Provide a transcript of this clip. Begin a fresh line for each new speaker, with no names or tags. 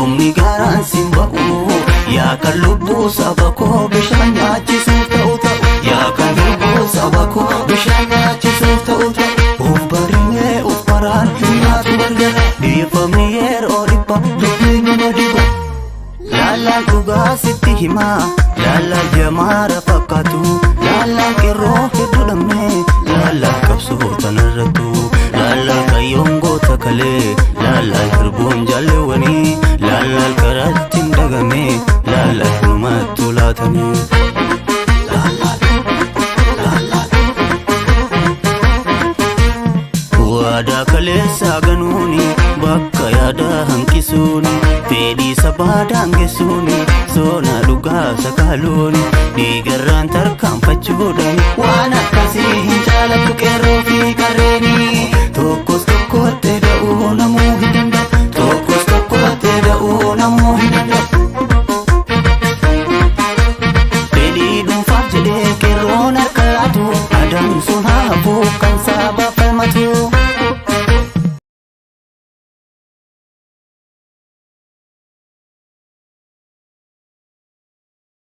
Yoomni garaan sin ba'u yaa kan lubbuu saba koo bishaan nyaachisuuf ta'u ta'u. Yaa kan lubbuu saba koo bishaan nyaachisuuf ta'u ta'u. Of barinee of baraan nyaatu gargara. Dhiifamni yeroo dhibba dubbii nama dhiba. Laalaan dhugaa sitti himaa laalaan jamaara fakkaatu. Laalaan qeerroo hedduu dhabnee laalaan qabsoo tanarrattu. Laalaan kayyoon goota kalee laalaan hirbuun jaalleewwanii. Laalaan karaatti hin dagame laalaan numattu laatanii. Waadaa kaleessaa ganuuni bakka yaada hanqisuuni. Fedhii sabaa daangessuuni soona dhugaa sakaaluuni. Dhiigarraan tarkaanfachuudhaan waan akkasii hin jaalatu qeerroo fi qarreeni. Tokkos tokkotti da'uu namuu hin danda'u. Tokkos tokkotti da'uu namuu hin danda'u. Fedhii dhuunfaaf jedhee qeerroon harka laatu adamsuun haafuu kan saba falmatu.